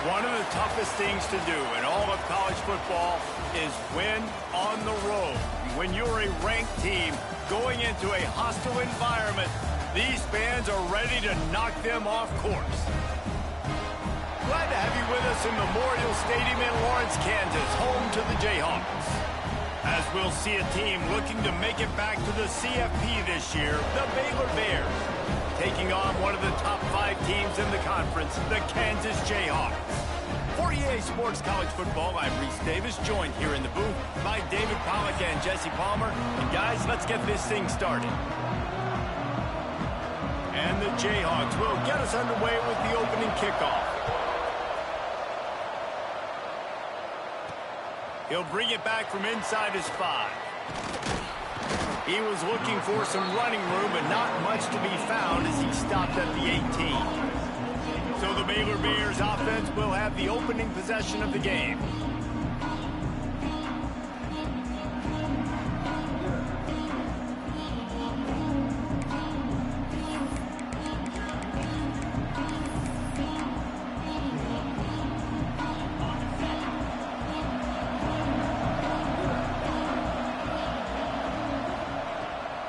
One of the toughest things to do in all of college football is win on the road. When you're a ranked team going into a hostile environment, these fans are ready to knock them off course. Glad to have you with us in Memorial Stadium in Lawrence, Kansas, home to the Jayhawks. As we'll see a team looking to make it back to the CFP this year, the Baylor Bears, taking on one of the top 5 teams in the conference, the Kansas Jayhawks. For EA Sports College Football, I'm Reese Davis, joined here in the booth by David Pollack and Jesse Palmer. And guys, let's get this thing started. And the Jayhawks will get us underway with the opening kickoff. He'll bring it back from inside his 5. He was looking for some running room, but not much to be found as he stopped at the 18. So the Baylor Bears offense will have the opening possession of the game.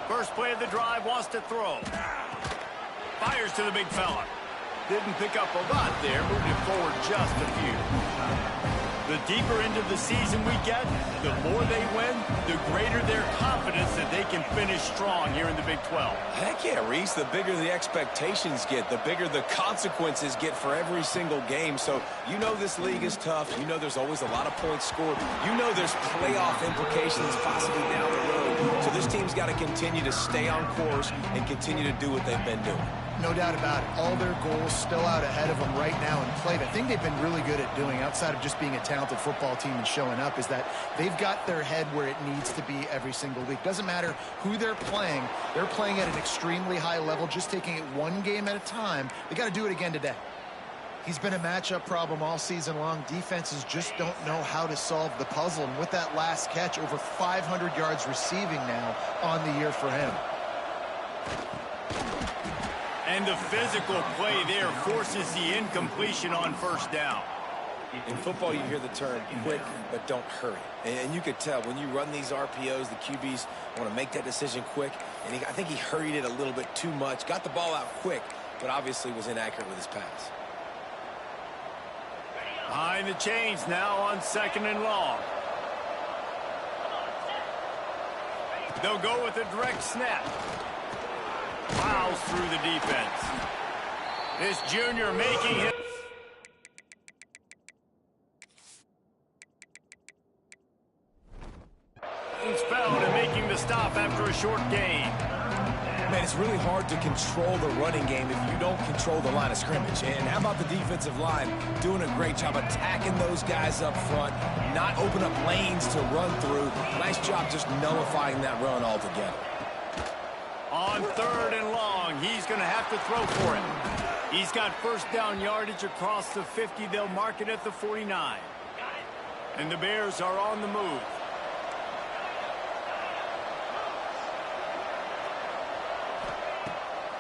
First play of the drive, wants to throw. Fires to the big fella. Didn't pick up a lot there, moved it forward just a few. The deeper into the season we get, the more they win, the greater their confidence that they can finish strong here in the Big 12. Heck yeah, Reese. The bigger the expectations get, the bigger the consequences get for every single game. So you know this league is tough. You know there's always a lot of points scored. You know there's playoff implications possibly down the road. So this team's got to continue to stay on course and continue to do what they've been doing. No doubt about it. All their goals still out ahead of them right now in play. The thing they've been really good at doing, outside of just being a talented football team and showing up, is that they've got their head where it needs to be every single week. Doesn't matter who they're playing at an extremely high level, just taking it one game at a time. They got to do it again today. He's been a matchup problem all season long. Defenses just don't know how to solve the puzzle. And with that last catch, over 500 yards receiving now on the year for him. And the physical play there forces the incompletion on first down. In football, you hear the term quick, but don't hurry. And you could tell when you run these RPOs, the QBs want to make that decision quick. And I think he hurried it a little bit too much. Got the ball out quick, but obviously was inaccurate with his pass. Behind the chains now on 2nd and long. They'll go with a direct snap. Plows through the defense. This junior making it. He's fouled and making the stop after a short gain. Man, it's really hard to control the running game if you don't control the line of scrimmage. And how about the defensive line doing a great job attacking those guys up front, not open up lanes to run through. Nice job just nullifying that run altogether. On 3rd and long, he's going to have to throw for it. He's got first down yardage across the 50. They'll mark it at the 49. And the Bears are on the move.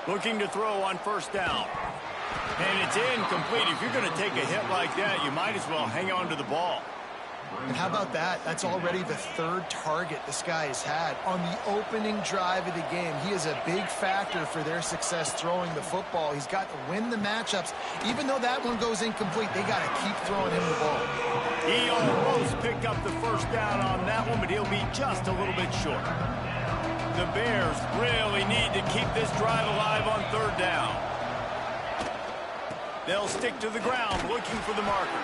Looking to throw on first down. And it's incomplete. If you're going to take a hit like that, you might as well hang on to the ball. And how about that? That's already the 3rd target this guy has had on the opening drive of the game. He is a big factor for their success throwing the football. He's got to win the matchups. Even though that one goes incomplete, they got to keep throwing him the ball. He almost picked up the first down on that one, but he'll be just a little bit short. The Bears really need to keep this drive alive on 3rd down. They'll stick to the ground looking for the marker.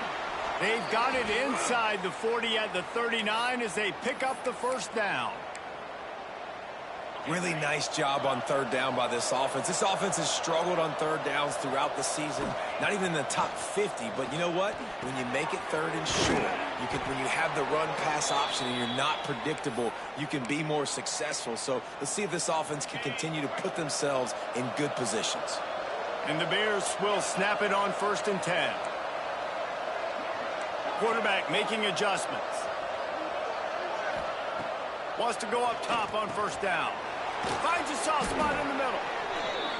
They've got it inside the 40 at the 39 as they pick up the first down. Really nice job on 3rd down by this offense. This offense has struggled on 3rd downs throughout the season. Not even in the top 50, but you know what? When you make it 3rd and short, when you have the run-pass option and you're not predictable, you can be more successful. So let's see if this offense can continue to put themselves in good positions. And the Bears will snap it on 1st and 10. Quarterback making adjustments. Wants to go up top on first down. Finds a soft spot in the middle.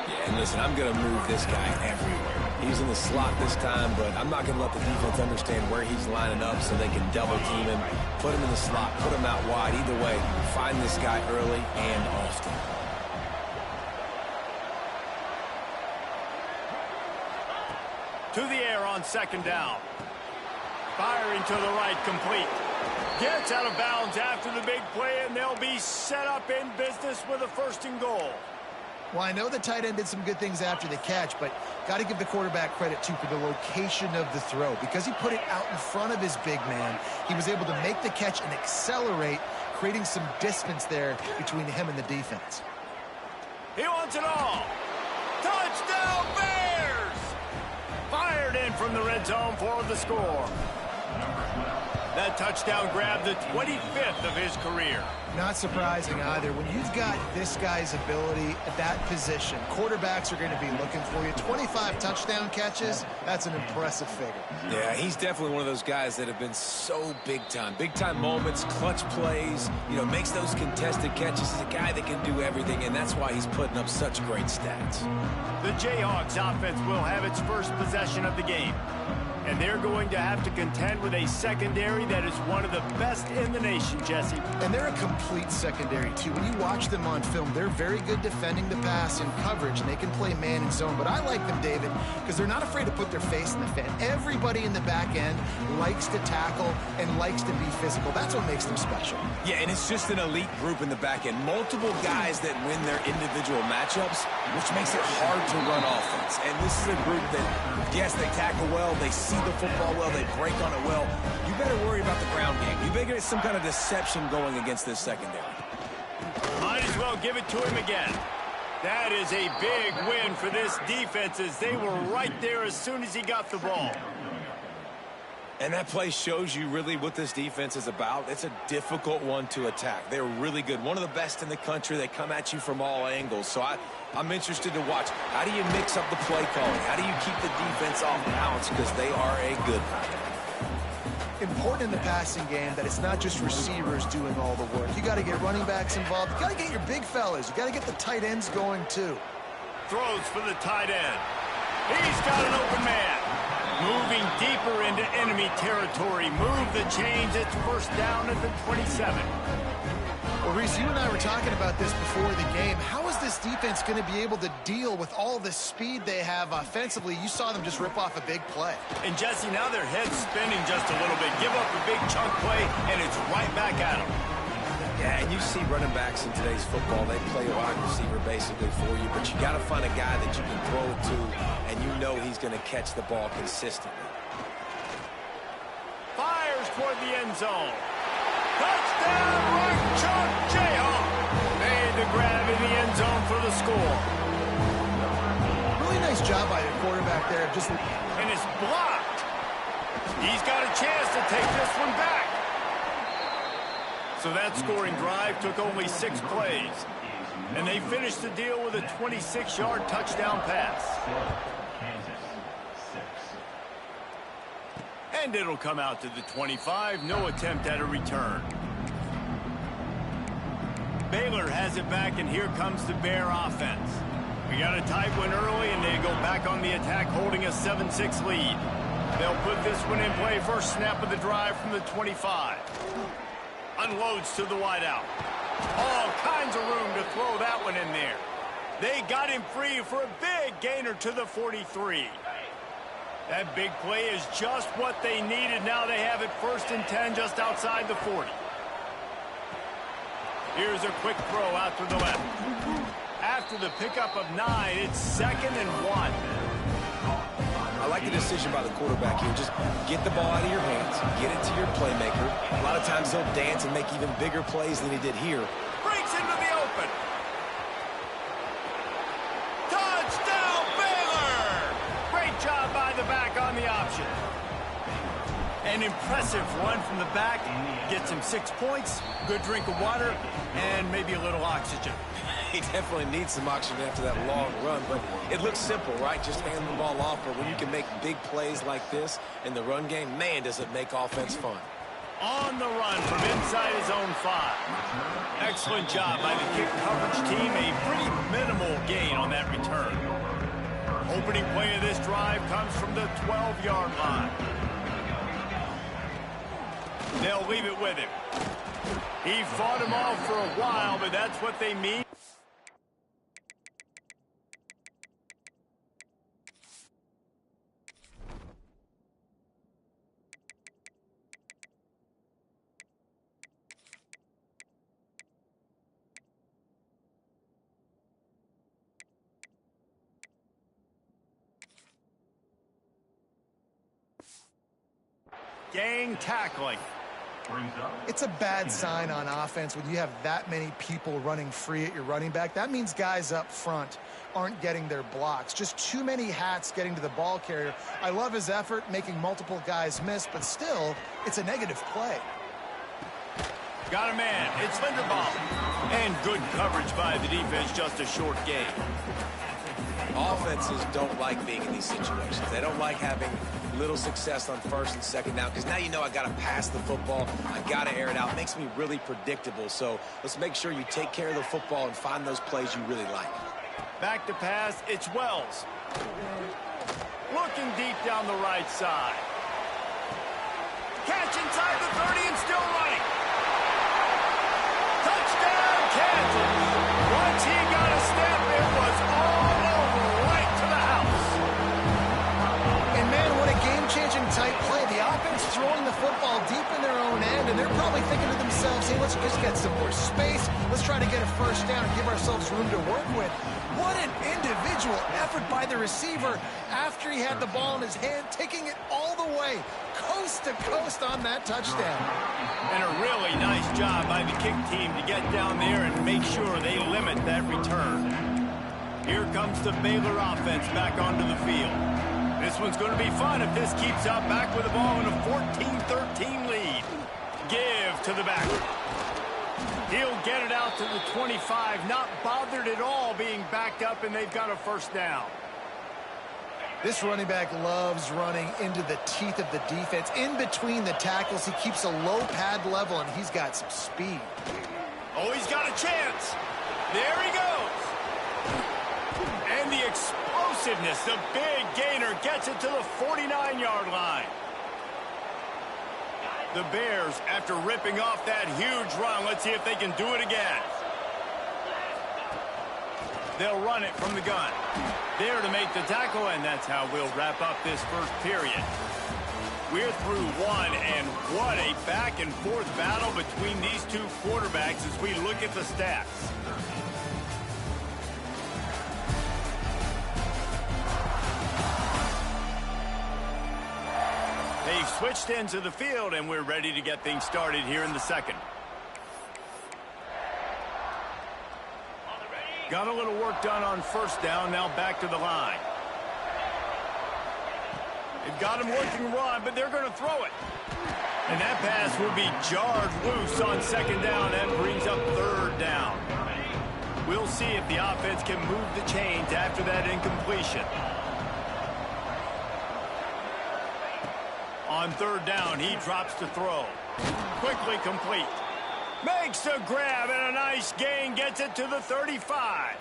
Yeah, and listen, I'm going to move this guy everywhere. He's in the slot this time, but I'm not going to let the defense understand where he's lining up so they can double team him, put him in the slot, put him out wide. Either way, find this guy early and often. To the air on second down. Firing to the right, complete. Gets out of bounds after the big play, and they'll be set up in business with a 1st and goal. Well, I know the tight end did some good things after the catch, but got to give the quarterback credit, too, for the location of the throw. Because he put it out in front of his big man, he was able to make the catch and accelerate, creating some distance there between him and the defense. He wants it all. Touchdown, Bears! Fired in from the red zone for the score. That touchdown grabbed the 25th of his career. Not surprising either. When you've got this guy's ability at that position, quarterbacks are going to be looking for you. 25 touchdown catches, that's an impressive figure. Yeah, he's definitely one of those guys that have been so big time. Big time moments, clutch plays, you know, makes those contested catches. He's a guy that can do everything, and that's why he's putting up such great stats. The Jayhawks offense will have its first possession of the game. And they're going to have to contend with a secondary that is one of the best in the nation, Jesse. And they're a complete secondary, too. When you watch them on film, they're very good defending the pass and coverage, and they can play man and zone. But I like them, David, because they're not afraid to put their face in the fan. Everybody in the back end likes to tackle and likes to be physical. That's what makes them special. Yeah, and it's just an elite group in the back end. Multiple guys that win their individual matchups, which makes it hard to run offense. And this is a group that, yes, they tackle well, they see the football well, they break on it well. You better worry about the ground game. You better get some kind of deception going against this secondary. Might as well give it to him again. That is a big win for this defense, as they were right there as soon as he got the ball. And that play shows you really what this defense is about. It's a difficult one to attack. They're really good. One of the best in the country. They come at you from all angles. So I'm interested to watch. How do you mix up the play calling? How do you keep the defense off balance? Because they are a good one. Important in the passing game that it's not just receivers doing all the work. You got to get running backs involved. You got to get your big fellas. You got to get the tight ends going, too. Throws for the tight end. He's got an open man. Moving deeper into enemy territory. Move the chains. It's 1st down at the 27. Well, Reese, you and I were talking about this before the game. How is this defense going to be able to deal with all the speed they have offensively? You saw them just rip off a big play. And, Jesse, now their head's spinning just a little bit. Give up a big chunk play, and it's right back at them. Yeah, and you see running backs in today's football, they play a wide receiver basically for you, but you got to find a guy that you can throw it to, and you know he's going to catch the ball consistently. Fires toward the end zone. Touchdown, right chunk, Jayhawk. Made the grab in the end zone for the score. Really nice job by the quarterback there. And it's blocked. He's got a chance to take this one back. So that scoring drive took only 6 plays. And they finished the deal with a 26-yard touchdown pass. And it'll come out to the 25. No attempt at a return. Baylor has it back, and here comes the Bear offense. We got a tight one early, and they go back on the attack, holding a 7-6 lead. They'll put this one in play. First snap of the drive from the 25. Unloads to the wideout. All kinds of room to throw that one in there. They got him free for a big gainer to the 43. That big play is just what they needed. Now they have it 1st and 10 just outside the 40. Here's a quick throw out to the left. After the pickup of 9, it's 2nd and 1. I like the decision by the quarterback here. Just get the ball out of your hands, get it to your playmaker. A lot of times he'll dance and make even bigger plays than he did here. Breaks into the open. Touchdown, Baylor! Great job by the back on the option. An impressive run from the back. Gets him 6 points, good drink of water, and maybe a little oxygen. He definitely needs some oxygen after that long run, but it looks simple, right? Just hand the ball off, but when you can make big plays like this in the run game, man, does it make offense fun. On the run from inside his own 5. Excellent job by the kick coverage team. A pretty minimal gain on that return. Opening play of this drive comes from the 12-yard line. They'll leave it with him. He fought him off for a while, but that's what they mean. Gang tackling. It's a bad sign on offense when you have that many people running free at your running back. That means guys up front aren't getting their blocks. Just too many hats getting to the ball carrier. I love his effort, making multiple guys miss, but still, it's a negative play. Got a man. It's Linderbaum. And good coverage by the defense, just a short gain. Offenses don't like being in these situations. They don't like having little success on first and second down because now you know I got to pass the football. I got to air it out. It makes me really predictable. So let's make sure you take care of the football and find those plays you really like. Back to pass. It's Wells. Looking deep down the right side. Catch inside the 30 and still running. Touchdown, Kansas. Once he got a step, it was all over, right to the house. And man, what a game-changing type play. The offense throwing the football deep in their own end, and they're probably thinking to themselves, hey, let's just get some more space. Let's try to get a first down and give ourselves room to work with. What an individual effort by the receiver after he had the ball in his hand, taking it all the way, coast to coast on that touchdown. And a really nice job by the kick team to get down there and make sure they limit that return. Here comes the Baylor offense back onto the field. This one's going to be fun if this keeps up. Back with the ball in a 14-13 lead. Give to the back. He'll get it out to the 25, not bothered at all being backed up, and they've got a first down. This running back loves running into the teeth of the defense. In between the tackles, he keeps a low pad level, and he's got some speed. Oh, he's got a chance. There he goes. And the explosiveness, the big gainer gets it to the 49-yard line. The Bears, after ripping off that huge run, let's see if they can do it again. They'll run it from the gun. There to make the tackle, and that's how we'll wrap up this first period. We're through one, and what a back-and-forth battle between these two quarterbacks as we look at the stats. They've switched into the field, and we're ready to get things started here in the second. Got a little work done on first down, now back to the line. They've got him working run, but they're going to throw it. And that pass will be jarred loose on second down. That brings up third down. We'll see if the offense can move the chains after that incompletion. On third down, he drops to throw. Quickly complete. Makes a grab and a nice gain, gets it to the 35.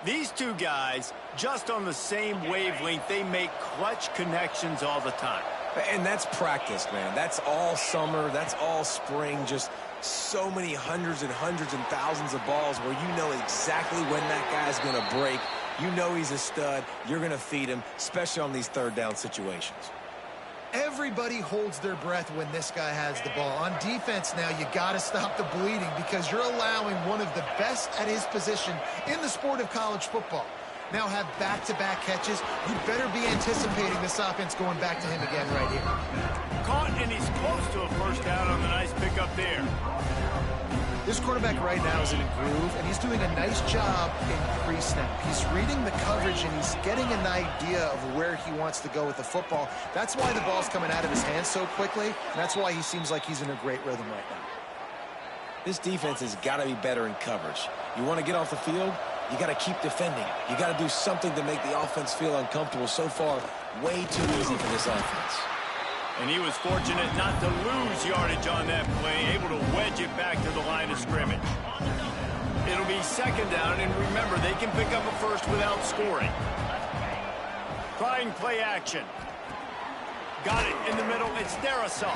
These two guys, just on the same wavelength, they make clutch connections all the time. And that's practice, man. That's all summer. That's all spring. Just so many hundreds and thousands of balls where you know exactly when that guy's going to break. You know he's a stud. You're going to feed him, especially on these third down situations. Everybody holds their breath when this guy has the ball. On defense now, you got to stop the bleeding because you're allowing one of the best at his position in the sport of college football. Now have back-to-back catches. You better be anticipating this offense going back to him again right here. Caught, and he's close to a first down on the nice pickup there. This quarterback right now is in a groove, and he's doing a nice job in pre-snap. He's reading the coverage, and he's getting an idea of where he wants to go with the football. That's why the ball's coming out of his hands so quickly, and that's why he seems like he's in a great rhythm right now. This defense has got to be better in coverage. You want to get off the field, you got to keep defending. You got to do something to make the offense feel uncomfortable. So far, way too easy for this offense. And he was fortunate not to lose yardage on that play, able to wedge it back to the line of scrimmage. It'll be second down, and remember, they can pick up a first without scoring. Trying play action. Got it in the middle. It's Darasol.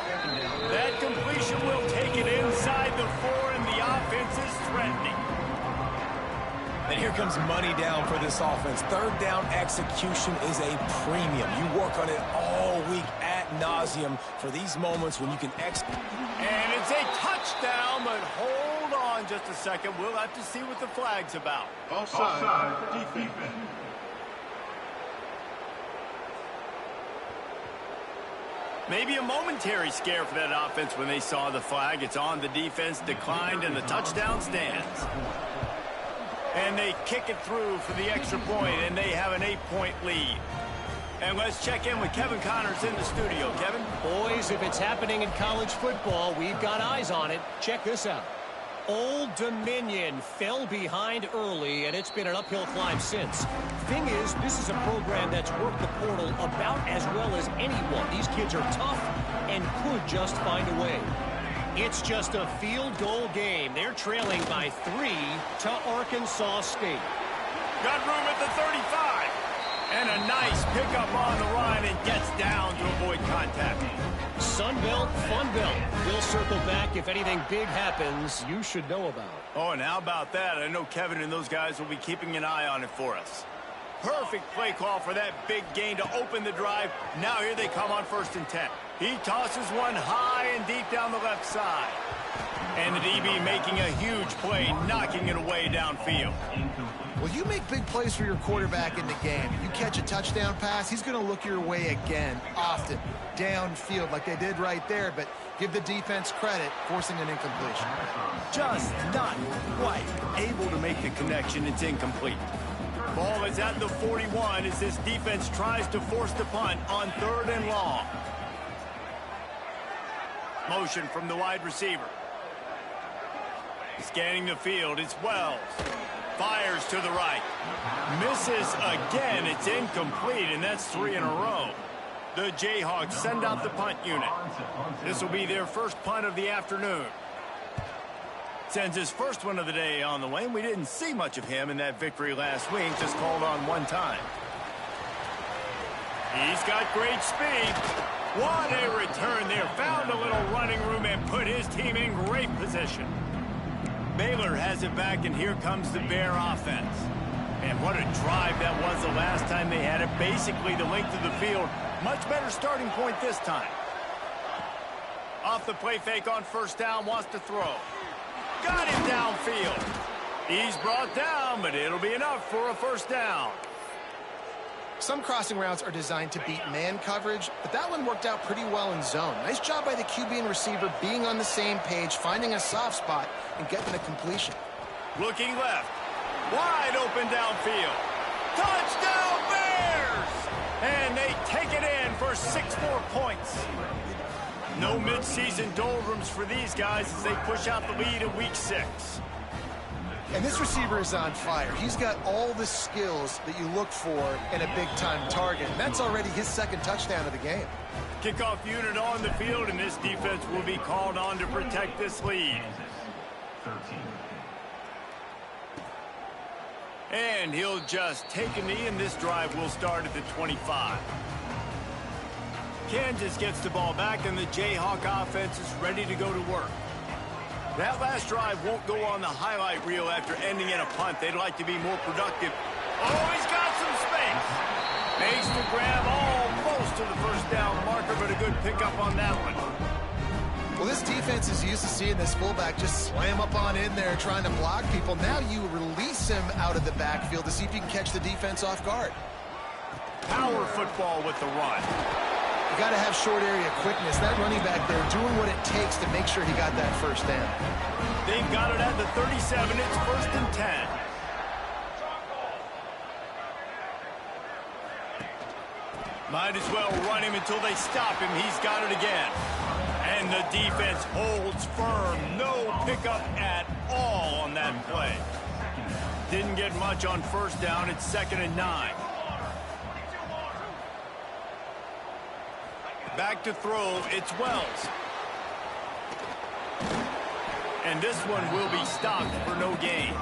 That completion will take it inside the 4, and the offense is threatening. And here comes money down for this offense. Third down execution is a premium. You work on it all week ad nauseum for these moments when you can execute. And it's a touchdown, but hold on just a second. We'll have to see what the flag's about. Offside, defense. Maybe a momentary scare for that offense when they saw the flag. It's on. The defense declined, and the touchdown stands. And they kick it through for the extra point, and they have an 8-point lead. And let's check in with Kevin Connors in the studio. Kevin? Boys, if it's happening in college football, we've got eyes on it. Check this out. Old Dominion fell behind early, and it's been an uphill climb since. Thing is, this is a program that's worked the portal about as well as anyone. These kids are tough and could just find a way. It's just a field goal game. They're trailing by 3 to Arkansas State. Got room at the 35. And a nice pickup on the line and gets down to avoid contact. Sunbelt, Funbelt. We'll circle back if anything big happens you should know about. Oh, and how about that? I know Kevin and those guys will be keeping an eye on it for us. Perfect play call for that big gain to open the drive. Now here they come on 1st and 10. He tosses one high and deep down the left side. And the DB making a huge play, knocking it away downfield. Well, you make big plays for your quarterback in the game. You catch a touchdown pass, he's going to look your way again, often, downfield like they did right there, but give the defense credit, forcing an incompletion. Just not quite able to make the connection. It's incomplete. Ball is at the 41 as this defense tries to force the punt on 3rd and long. Motion from the wide receiver. Scanning the field, it's Wells. Fires to the right. Misses again. It's incomplete, and that's 3 in a row. The Jayhawks send out the punt unit. This will be their first punt of the afternoon. Sends his first one of the day on the way. We didn't see much of him in that victory last week. Just called on one time. He's got great speed. What a return there. Found a little running room and put his team in great position. Baylor has it back, and here comes the Bear offense. And what a drive that was the last time they had it. Basically the length of the field. Much better starting point this time. Off the play fake on 1st down, wants to throw. Got him downfield. He's brought down, but it'll be enough for a 1st down. Some crossing routes are designed to beat man coverage, but that one worked out pretty well in zone. Nice job by the QB and receiver being on the same page, finding a soft spot, and getting a completion. Looking left. Wide open downfield. Touchdown Bears! And they take it in for 6 more points. No midseason doldrums for these guys as they push out the lead in week 6. And this receiver is on fire. He's got all the skills that you look for in a big-time target. And that's already his 2nd touchdown of the game. Kickoff unit on the field, and this defense will be called on to protect this lead. And he'll just take a knee, and this drive will start at the 25. Kansas gets the ball back, and the Jayhawk offense is ready to go to work. That last drive won't go on the highlight reel after ending in a punt. They'd like to be more productive. Oh, he's got some space. Makes the grab almost to the 1st down marker, but a good pickup on that one. Well, this defense is used to seeing this fullback just slam up on in there trying to block people. Now you release him out of the backfield to see if you can catch the defense off guard. Power football with the run. You got to have short area quickness. That running back there doing what it takes to make sure he got that 1st down. They've got it at the 37. It's 1st and 10. Might as well run him until they stop him. He's got it again. And the defense holds firm. No pickup at all on that play. Didn't get much on 1st down. It's 2nd and 9. Back to throw, it's Wells. And this one will be stopped for no gain.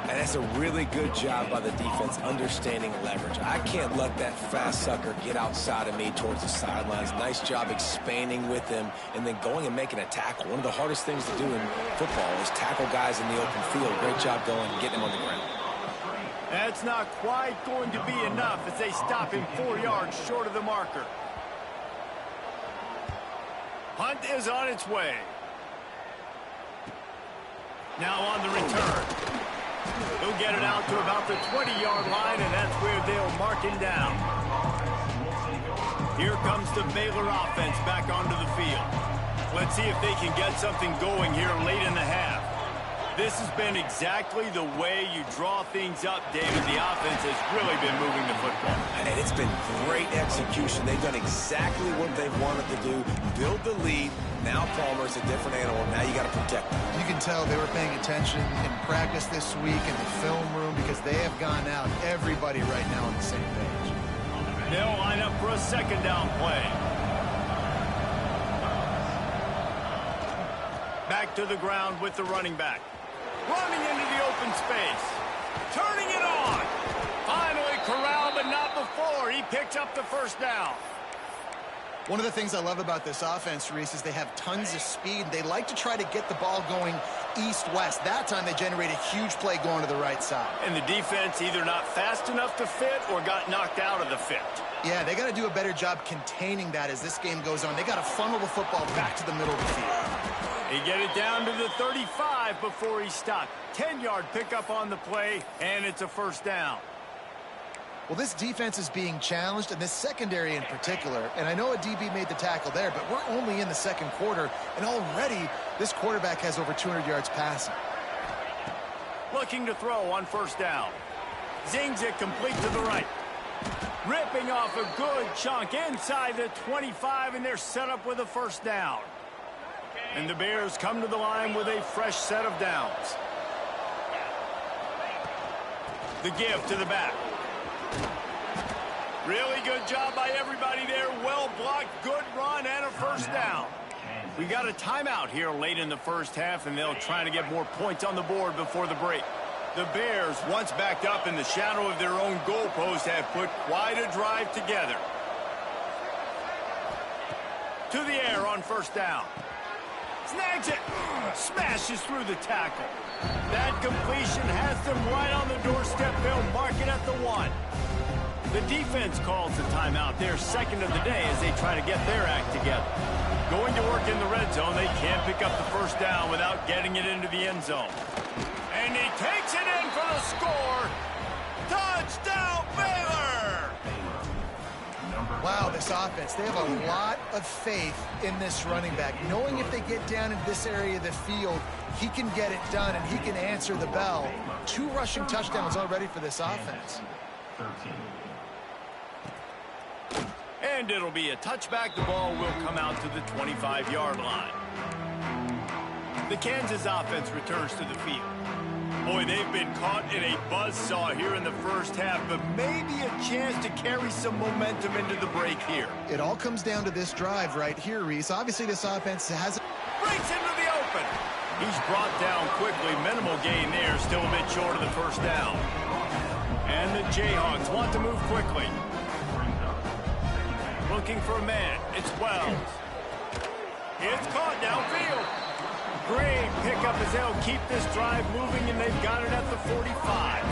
And that's a really good job by the defense understanding leverage. I can't let that fast sucker get outside of me towards the sidelines. Nice job expanding with him and then going and making a tackle. One of the hardest things to do in football is tackle guys in the open field. Great job going and getting him on the ground. That's not quite going to be enough as they stop him 4 yards short of the marker. Punt is on its way. Now on the return. He'll get it out to about the 20-yard line, and that's where they'll mark him down. Here comes the Baylor offense back onto the field. Let's see if they can get something going here late in the half. This has been exactly the way you draw things up, David. The offense has really been moving the football. And it's been great execution. They've done exactly what they've wanted to do. Build the lead. Now Palmer's a different animal. Now you got to protect him. You can tell they were paying attention in practice this week in the film room because they have gone out, everybody right now on the same page. They'll line up for a second down play. Back to the ground with the running back. Running into the open space. Turning it on. Finally corralled, but not before. He picks up the first down. One of the things I love about this offense, Reese, is they have tons of speed. They like to try to get the ball going east-west. That time they generate a huge play going to the right side. And the defense either not fast enough to fit or got knocked out of the fit. Yeah, they got to do a better job containing that as this game goes on. They got to funnel the football back to the middle of the field. They get it down to the 35 before he stopped. 10-yard pickup on the play, and it's a first down. Well, this defense is being challenged, and this secondary in particular. And I know a DB made the tackle there, but we're only in the second quarter, and already this quarterback has over 200 yards passing. Looking to throw on first down. Zings it complete to the right. Ripping off a good chunk inside the 25, and they're set up with a first down. And the Bears come to the line with a fresh set of downs. The give to the back. Really good job by everybody there. Well blocked, good run, and a first down. We got a timeout here late in the first half, and they'll try to get more points on the board before the break. The Bears, once backed up in the shadow of their own goalpost, have put quite a drive together. To the air on first down. Snags it. Smashes through the tackle. That completion has them right on the doorstep. They'll mark it at the 1. The defense calls the timeout, their second of the day, as they try to get their act together. Going to work in the red zone. They can't pick up the first down without getting it into the end zone. And he takes it in for the score. Touchdown, Baylor! Wow, this offense, they have a lot of faith in this running back, knowing if they get down into this area of the field, he can get it done and he can answer the bell. 2 rushing touchdowns already for this offense. And it'll be a touchback. The ball will come out to the 25-yard line. The Kansas offense returns to the field. Boy, they've been caught in a buzzsaw here in the first half, but maybe a chance to carry some momentum into the break here. It all comes down to this drive right here, Reese. Obviously, this offense has... Breaks into the open. He's brought down quickly. Minimal gain there, still a bit short of the first down. And the Jayhawks want to move quickly. Looking for a man. It's Wells. It's caught downfield. Great pickup as they'll keep this drive moving, and they've got it at the 45.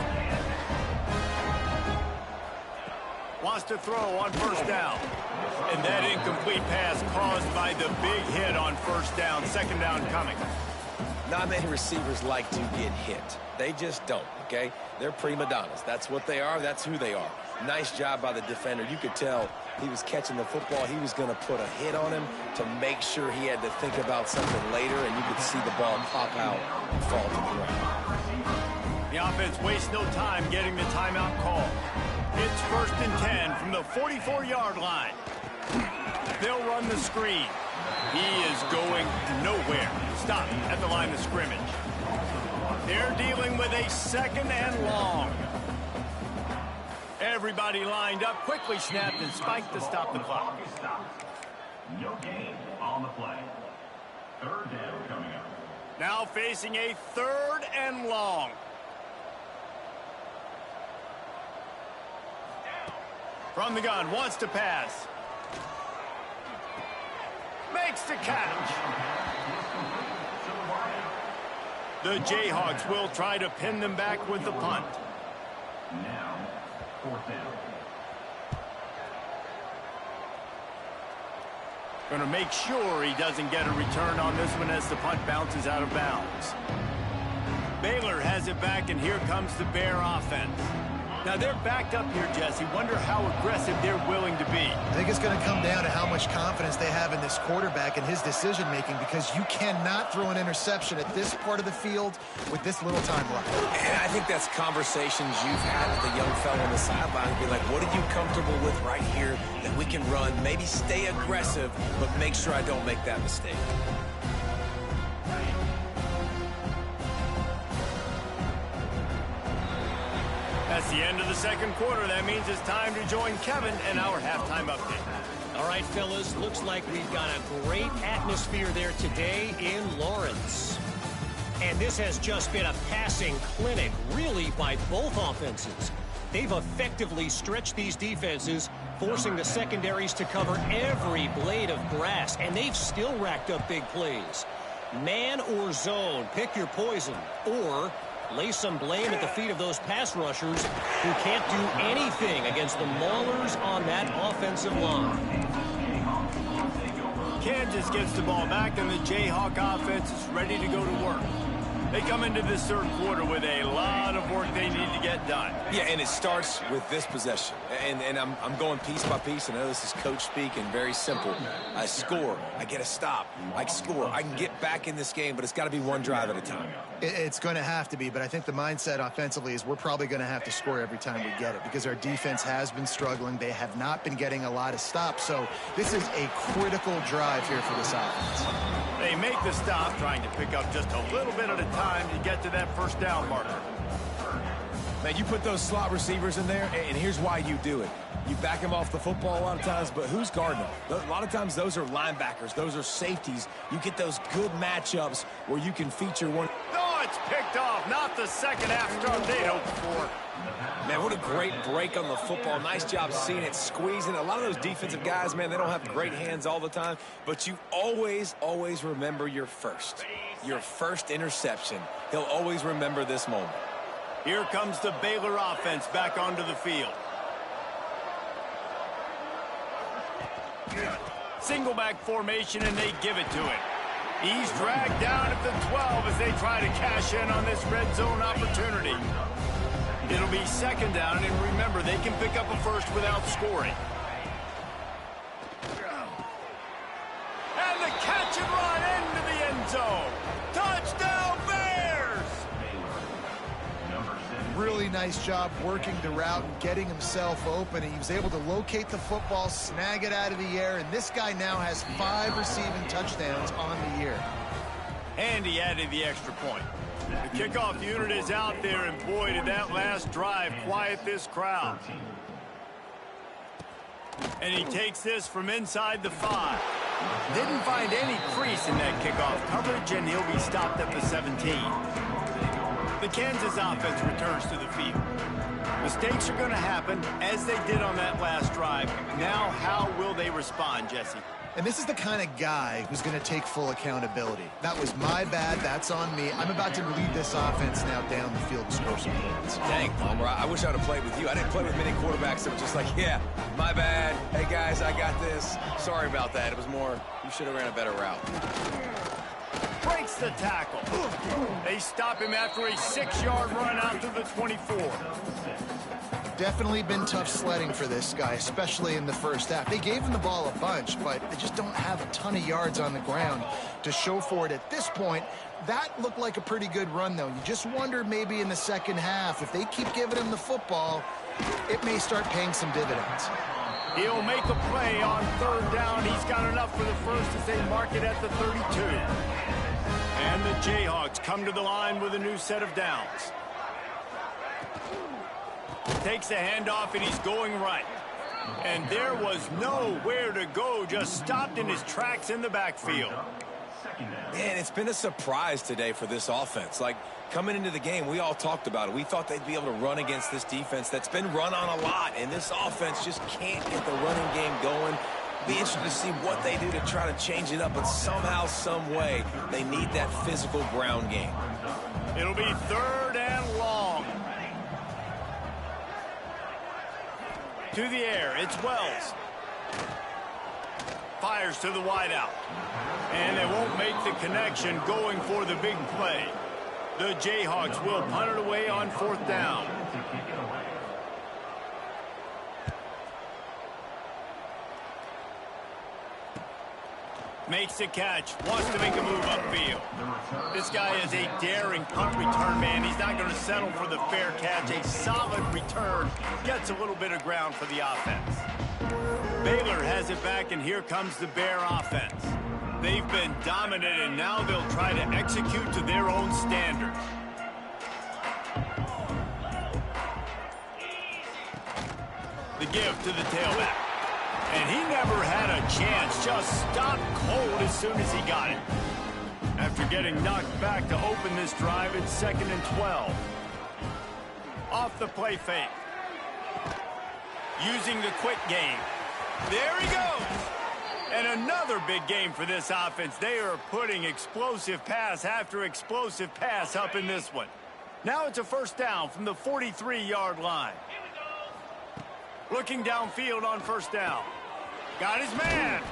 Wants to throw on first down. And that incomplete pass caused by the big hit on first down. Second down coming. Not many receivers like to get hit. They just don't, okay? They're prima donnas. That's what they are. That's who they are. Nice job by the defender. You could tell he was catching the football. He was going to put a hit on him to make sure he had to think about something later, and you could see the ball pop out and fall to the ground. The offense wastes no time getting the timeout call. It's 1st and 10 from the 44-yard line. They'll run the screen. He is going nowhere. Stop at the line of scrimmage. They're dealing with a second and long. Everybody lined up, quickly snapped and spiked to stop the clock. No gain on the play. Third down coming up. Now facing a 3rd and long. From the gun, wants to pass. Makes the catch. The Jayhawks will try to pin them back with the punt. Now, 4th down. Going to make sure he doesn't get a return on this one as the punt bounces out of bounds. Baylor has it back, and here comes the Bear offense. Now, they're backed up here, Jesse. Wonder how aggressive they're willing to be. I think it's going to come down to how much confidence they have in this quarterback and his decision-making, because you cannot throw an interception at this part of the field with this little time left. And I think that's conversations you've had with the young fellow on the sideline. Be like, what are you comfortable with right here that we can run? Maybe stay aggressive, but make sure I don't make that mistake. That's the end of the second quarter. That means it's time to join Kevin and our halftime update. All right, fellas, looks like we've got a great atmosphere there today in Lawrence. And this has just been a passing clinic, really, by both offenses. They've effectively stretched these defenses, forcing the secondaries to cover every blade of grass, and they've still racked up big plays. Man or zone, pick your poison, or lay some blame at the feet of those pass rushers who can't do anything against the maulers on that offensive line. Kansas gets the ball back, and the Jayhawk offense is ready to go to work. They come into this third quarter with a lot of work they need to get done. Yeah, and it starts with this possession. And I'm going piece by piece. I know this is coach speak and very simple. I score. I get a stop. I score. I can get back in this game, but it's got to be one drive at a time. It's going to have to be, but I think the mindset offensively is we're probably going to have to score every time we get it, because our defense has been struggling. They have not been getting a lot of stops, so this is a critical drive here for this offense. They make the stop, trying to pick up just a little bit at a time to get to that first down marker. Now, you put those slot receivers in there, and here's why you do it. You back them off the football a lot of times, but who's guarding them? A lot of times those are linebackers. Those are safeties. You get those good matchups where you can feature one. No, it's picked off. Not the second half start they'd hoped for. Man, what a great break on the football. Nice job seeing it, squeezing. A lot of those defensive guys, man, they don't have great hands all the time, but you always remember your first interception. He'll always remember this moment. Here comes the Baylor offense back onto the field. Single back formation, and they give it to him. He's dragged down at the 12 as they try to cash in on this red zone opportunity. It'll be second down, and remember, they can pick up a first without scoring. And the catch and run into the end zone. Touchdown, Bears! Really nice job working the route and getting himself open. He was able to locate the football, snag it out of the air, and this guy now has 5 receiving touchdowns on the year. And he added the extra point. The kickoff unit is out there, and boy, did that last drive quiet this crowd. And he takes this from inside the 5. Didn't find any crease in that kickoff coverage, and he'll be stopped at the 17. The Kansas offense returns to the field. Mistakes are going to happen, as they did on that last drive. Now, how will they respond, Jesse? And this is the kind of guy who's going to take full accountability. That was my bad. That's on me. I'm about to lead this offense now down the field and score some points. Dang, Palmer, I wish I would have played with you. I didn't play with many quarterbacks that were just like, yeah, my bad. Hey, guys, I got this. Sorry about that. It was more, you should have ran a better route. Breaks the tackle. They stop him after a 6-yard run out to the 24. Definitely been tough sledding for this guy, especially in the first half. They gave him the ball a bunch, but they just don't have a ton of yards on the ground to show for it at this point. That looked like a pretty good run, though. You just wonder maybe in the second half, if they keep giving him the football, it may start paying some dividends. He'll make a play on third down. He's got enough for the first as they mark it at the 32. And the Jayhawks come to the line with a new set of downs. Takes a handoff, and he's going right. And there was nowhere to go, just stopped in his tracks in the backfield. Man, it's been a surprise today for this offense. Like, coming into the game, we all talked about it. We thought they'd be able to run against this defense that's been run on a lot, and this offense just can't get the running game going. Be interested to see what they do to try to change it up, but somehow, some way, they need that physical ground game. It'll be 3rd and long. To the air, it's Wells. Fires to the wideout. And they won't make the connection going for the big play. The Jayhawks will punt it away on 4th down. Makes the catch, wants to make a move upfield. This guy is a daring punt return man. He's not going to settle for the fair catch. A solid return, gets a little bit of ground for the offense. Baylor has it back, and here comes the Bear offense. They've been dominant, and now they'll try to execute to their own standards. The give to the tailback. And he never had a chance, just stopped cold as soon as he got it. After getting knocked back to open this drive, it's 2nd and 12. Off the play fake. Using the quick game. There he goes. And another big game for this offense. They are putting explosive pass after explosive pass up in this one. Now it's a 1st down from the 43-yard line. Looking downfield on 1st down. Got his man.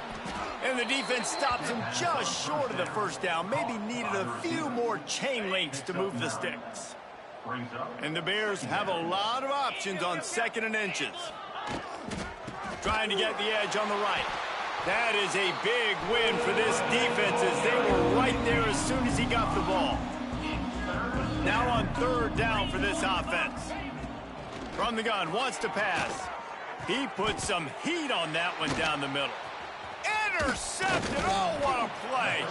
And the defense stops him just short of the 1st down. Maybe needed a few more chain links to move the sticks. And the Bears have a lot of options on 2nd and inches. Trying to get the edge on the right. That is a big win for this defense as they were right there as soon as he got the ball. Now on 3rd down for this offense. From the gun, wants to pass. He put some heat on that one down the middle. Intercepted. Oh, what a play.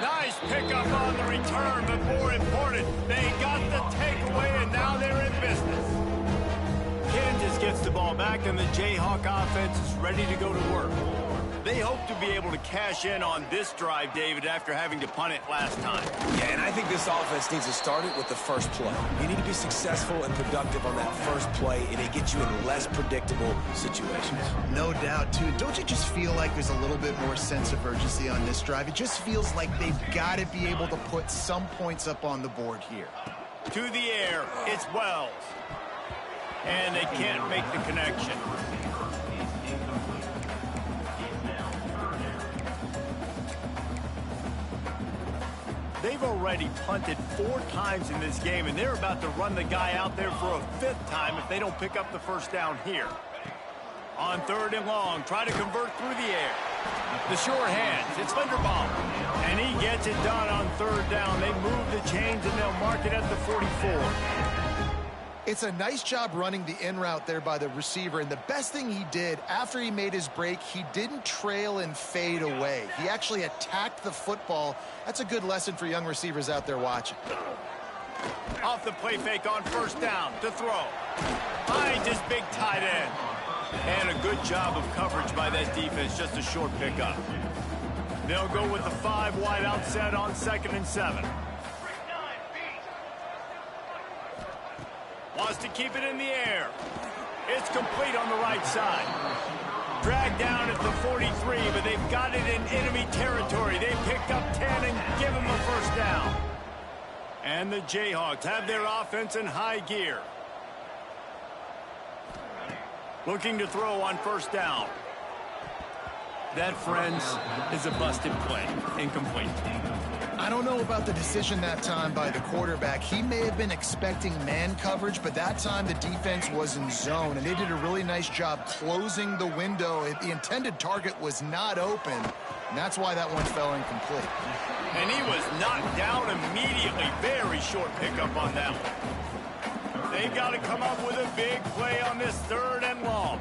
Nice pickup on the return, but more important, they got the takeaway, and now they're in business. Kansas gets the ball back, and the Jayhawk offense is ready to go to work. They hope to be able to cash in on this drive, David, after having to punt it last time. Yeah, and I think this offense needs to start it with the first play. You need to be successful and productive on that first play, and it gets you in less predictable situations. No doubt, too. Don't you just feel like there's a little bit more sense of urgency on this drive? It just feels like they've got to be able to put some points up on the board here. To the air, it's Wells. And they can't make the connection. They've already punted 4 times in this game, and they're about to run the guy out there for a 5th time if they don't pick up the 1st down here. On 3rd and long, try to convert through the air. The sure hands, it's Linderbaum. And he gets it done on 3rd down. They move the chains, and they'll mark it at the 44. It's a nice job running the in route there by the receiver, and the best thing he did after he made his break, he didn't trail and fade away. He actually attacked the football. That's a good lesson for young receivers out there watching. Off the play fake on 1st down to throw. Finds his big tight end. And a good job of coverage by that defense, just a short pickup. They'll go with the 5 wide out set on 2nd and 7. Wants to keep it in the air. It's complete on the right side. Dragged down at the 43, but they've got it in enemy territory. They pick up 10 and give him a 1st down. And the Jayhawks have their offense in high gear. Looking to throw on 1st down. That, friends, is a busted play. Incomplete. I don't know about the decision that time by the quarterback. He may have been expecting man coverage, but that time the defense was in zone, and they did a really nice job closing the window. The intended target was not open, and that's why that one fell incomplete. And he was knocked down immediately. Very short pickup on that one. They've got to come up with a big play on this 3rd and long.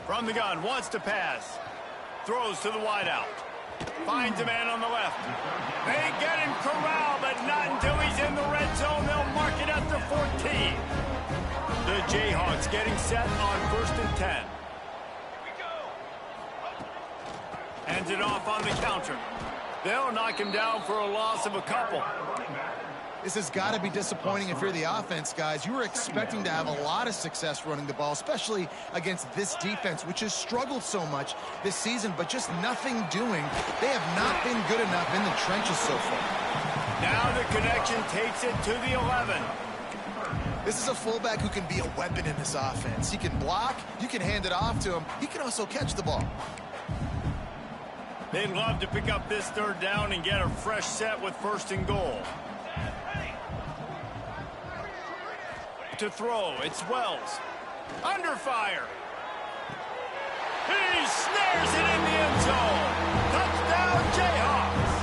From the gun, wants to pass. Throws to the wideout. Finds a man on the left. They get him corralled, but not until he's in the red zone. They'll mark it at the 14. The Jayhawks getting set on 1st and 10. Hands it off on the counter. They'll knock him down for a loss of a couple. This has got to be disappointing if you're the offense, guys. You were expecting to have a lot of success running the ball, especially against this defense, which has struggled so much this season, but just nothing doing. They have not been good enough in the trenches so far. Now the connection takes it to the 11. This is a fullback who can be a weapon in this offense. He can block, you can hand it off to him, he can also catch the ball. They'd love to pick up this third down and get a fresh set with 1st and goal. To throw, it's Wells. Under fire. He snares it in the end zone. Touchdown, Jayhawks.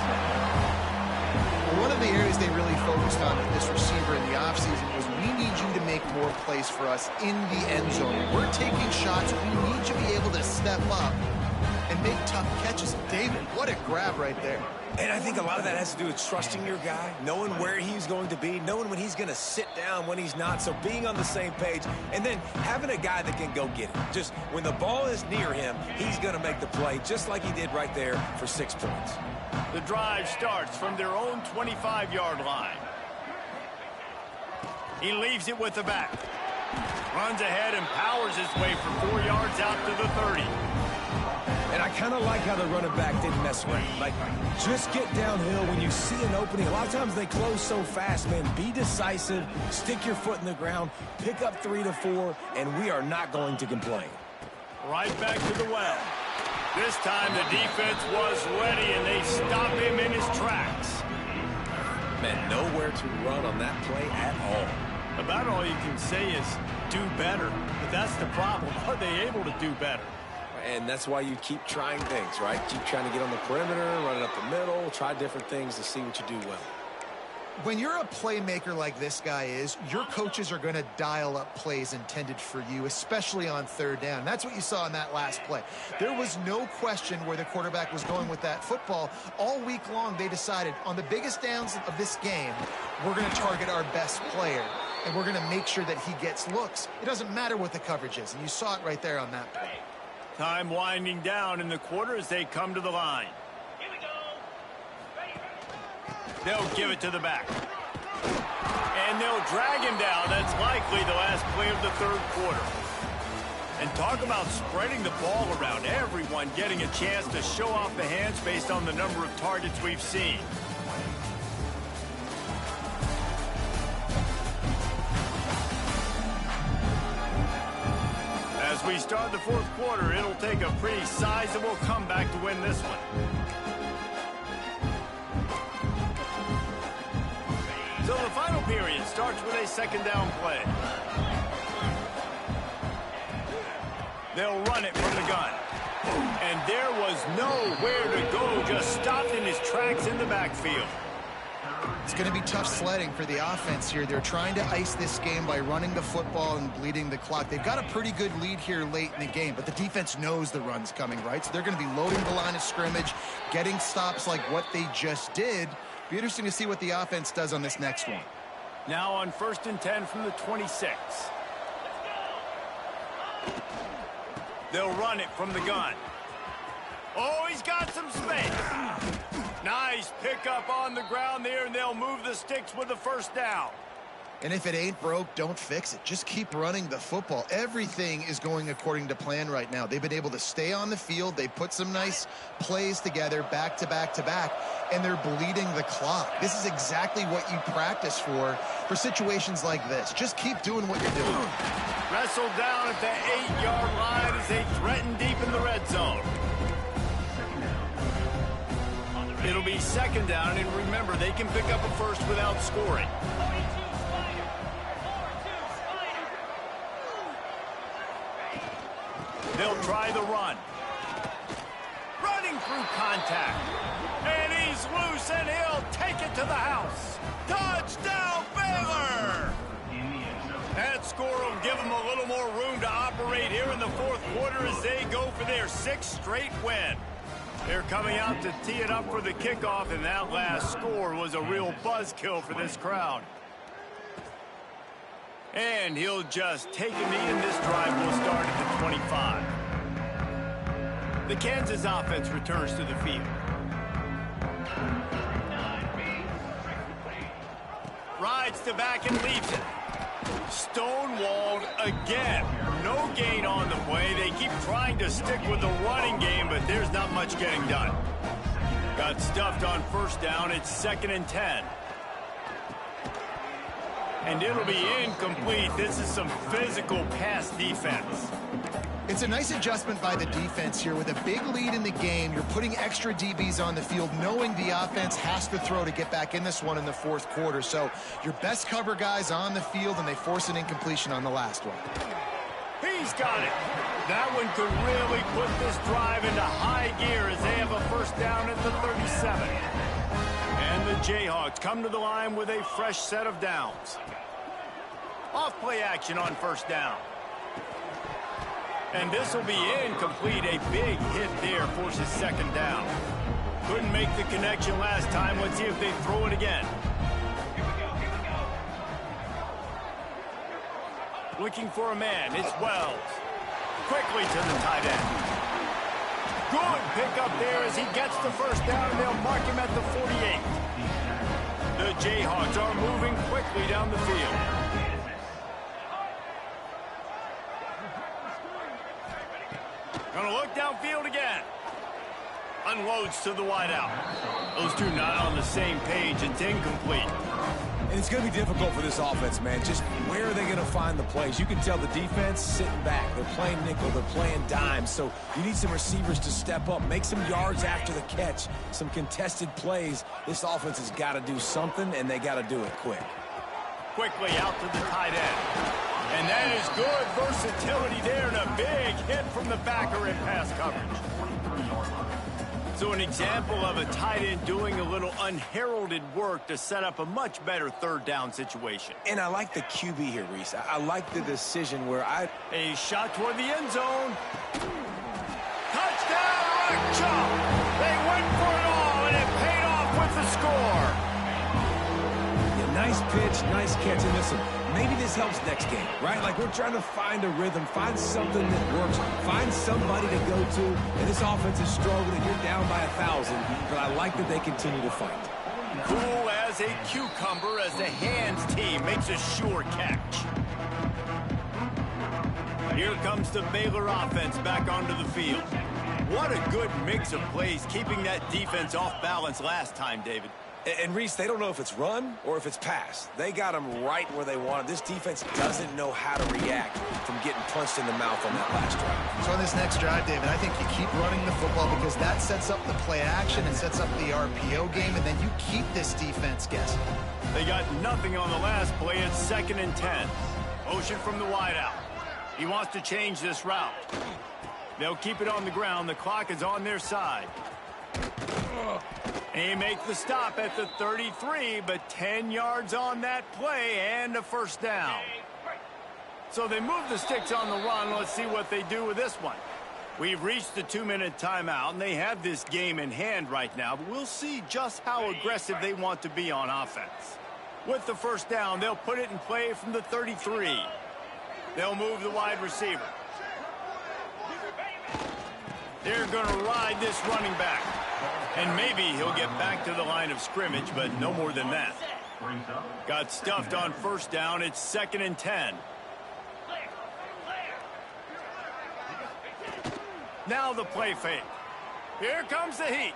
One of the areas they really focused on with this receiver in the offseason was we need you to make more plays for us in the end zone. We're taking shots. We need you to be able to step up and make tough catches. David, what a grab right there. And I think a lot of that has to do with trusting your guy, knowing where he's going to be, knowing when he's going to sit down, when he's not. So being on the same page, and then having a guy that can go get it. Just when the ball is near him, he's going to make the play, just like he did right there for 6 points. The drive starts from their own 25-yard line. He leaves it with the back. Runs ahead and powers his way for 4 yards out to the 30. And I kind of like how the running back didn't mess around. Like, just get downhill when you see an opening. A lot of times they close so fast, man. Be decisive, stick your foot in the ground, pick up 3 to 4, and we are not going to complain. Right back to the well. This time the defense was ready, and they stop him in his tracks. Man, nowhere to run on that play at all. About all you can say is do better. But that's the problem. Are they able to do better? And that's why you keep trying things, right? Keep trying to get on the perimeter, run it up the middle, try different things to see what you do well. When you're a playmaker like this guy is, your coaches are going to dial up plays intended for you, especially on 3rd down. That's what you saw in that last play. There was no question where the quarterback was going with that football. All week long, they decided on the biggest downs of this game, we're going to target our best player, and we're going to make sure that he gets looks. It doesn't matter what the coverage is, and you saw it right there on that play. Time winding down in the quarter as they come to the line. They'll give it to the back. And they'll drag him down. That's likely the last play of the 3rd quarter. And talk about spreading the ball around. Everyone getting a chance to show off the hands based on the number of targets we've seen. As we start the 4th quarter, it'll take a pretty sizable comeback to win this one. So the final period starts with a 2nd down play. They'll run it from the gun. And there was nowhere to go, just stopped in his tracks in the backfield. It's going to be tough sledding for the offense here. They're trying to ice this game by running the football and bleeding the clock. They've got a pretty good lead here late in the game, but the defense knows the run's coming, right? So they're going to be loading the line of scrimmage, getting stops like what they just did. Be interesting to see what the offense does on this next one. Now on 1st and 10 from the 26. They'll run it from the gun. Oh, he's got some space. Nice pickup on the ground there, and they'll move the sticks with the 1st down. And if it ain't broke, don't fix it. Just keep running the football. Everything is going according to plan right now. They've been able to stay on the field. They put some nice plays together back to back to back, and they're bleeding the clock. This is exactly what you practice for situations like this. Just keep doing what you're doing. Wrestled down at the 8-yard line as they threaten deep in the red zone. It'll be 2nd down, and remember, they can pick up a first without scoring. They'll try the run. Running through contact. And he's loose, and he'll take it to the house. Touchdown, Baylor! That score will give them a little more room to operate here in the 4th quarter as they go for their 6th straight win. They're coming out to tee it up for the kickoff, and that last score was a real buzzkill for this crowd. And he'll just take a knee, and this drive will start at the 25. The Kansas offense returns to the field. Rides to back and leaves it. Stonewalled again. No gain on the play. They keep trying to stick with the running game, but there's not much getting done. Got stuffed on first down. It's 2nd and 10. And it'll be incomplete. This is some physical pass defense. It's a nice adjustment by the defense here. With a big lead in the game, you're putting extra DBs on the field, knowing the offense has to throw to get back in this one in the 4th quarter. So your best cover guys on the field, and they force an incompletion on the last one. He's got it. That one could really put this drive into high gear as they have a first down at the 37. And the Jayhawks come to the line with a fresh set of downs. Off play action on first down. And this will be incomplete. A big hit there forces 2nd down. Couldn't make the connection last time. Let's see if they throw it again. Looking for a man. It's Wells. Quickly to the tight end. Good pickup there as he gets the first down. They'll mark him at the 48. The Jayhawks are moving quickly down the field. Gonna look downfield again. Unloads to the wideout. Those two not on the same page. It's incomplete. And it's going to be difficult for this offense, man. Just where are they going to find the plays? You can tell the defense sitting back. They're playing nickel. They're playing dime. So you need some receivers to step up, make some yards after the catch, some contested plays. This offense has got to do something, and they got to do it quick. Quickly out to the tight end. And that is good versatility there, and a big hit from the backer in pass coverage. So an example of a tight end doing a little unheralded work to set up a much better 3rd down situation. And I like the QB here, Reese. I like the decision where A shot toward the end zone. Touchdown, Rock Chop! They went for it all, and it paid off with the score. Yeah, nice pitch, nice catch. And listen, maybe this helps next game, right? Like, we're trying to find a rhythm, find something that works, find somebody to go to. And this offense is struggling. You're down by 1,000, but I like that they continue to fight. Cool as a cucumber as the hands team makes a sure catch. Here comes the Baylor offense back onto the field. What a good mix of plays, keeping that defense off balance last time, David. And Reese, they don't know if it's run or if it's pass. They got them right where they want it. This defense doesn't know how to react from getting punched in the mouth on that last drive. So on this next drive, David, I think you keep running the football because that sets up the play action and sets up the RPO game, and then you keep this defense guessing. They got nothing on the last play. It's 2nd and 10. Motion from the wideout. He wants to change this route. They'll keep it on the ground. The clock is on their side. They make the stop at the 33, but 10 yards on that play and a first down. So they move the sticks on the run. Let's see what they do with this one. We've reached the 2-minute timeout, and they have this game in hand right now, but we'll see just how aggressive they want to be on offense. With the first down, they'll put it in play from the 33. They'll move the wide receiver. They're going to ride this running back. And maybe he'll get back to the line of scrimmage, but no more than that. Got stuffed on first down. It's 2nd and 10. Now the play fake. Here comes the heat.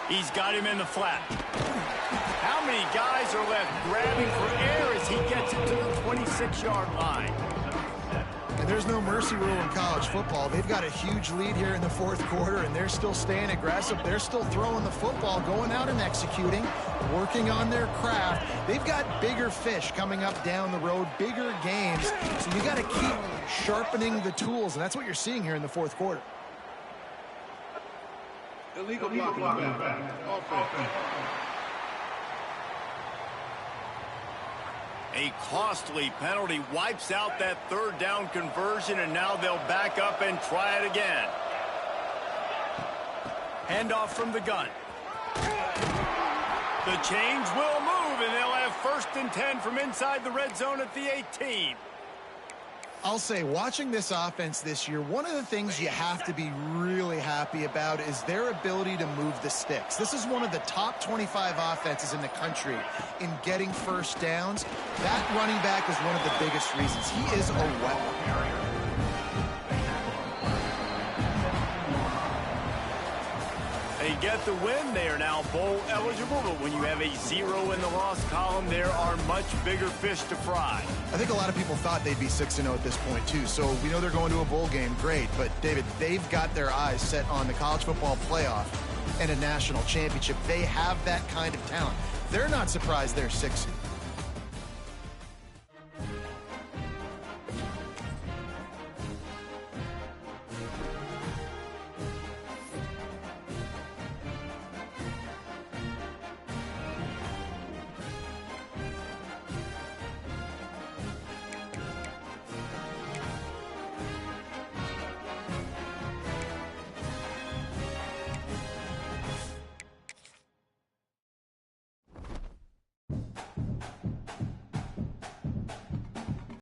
He's got him in the flat. How many guys are left grabbing for air as he gets it to the 26-yard line? And there's no mercy rule in college football. They've got a huge lead here in the 4th quarter, and they're still staying aggressive. They're still throwing the football, going out and executing, working on their craft. They've got bigger fish coming up down the road, bigger games. So you got to keep sharpening the tools, and that's what you're seeing here in the 4th quarter. Illegal blocking back. Offense. A costly penalty wipes out that 3rd down conversion, and now they'll back up and try it again. Handoff from the gun. The chains will move, and they'll have 1st and 10 from inside the red zone at the 18. I'll say, watching this offense this year, one of the things you have to be really happy about is their ability to move the sticks. This is one of the top 25 offenses in the country in getting first downs. That running back is one of the biggest reasons. He is a weapon. They get the win. They are now bowl eligible, but when you have a 0 in the loss column, there are much bigger fish to fry. I think a lot of people thought they'd be 6-0 at this point, too. So we know they're going to a bowl game. Great. But, David, they've got their eyes set on the college football playoff and a national championship. They have that kind of talent. They're not surprised they're 6.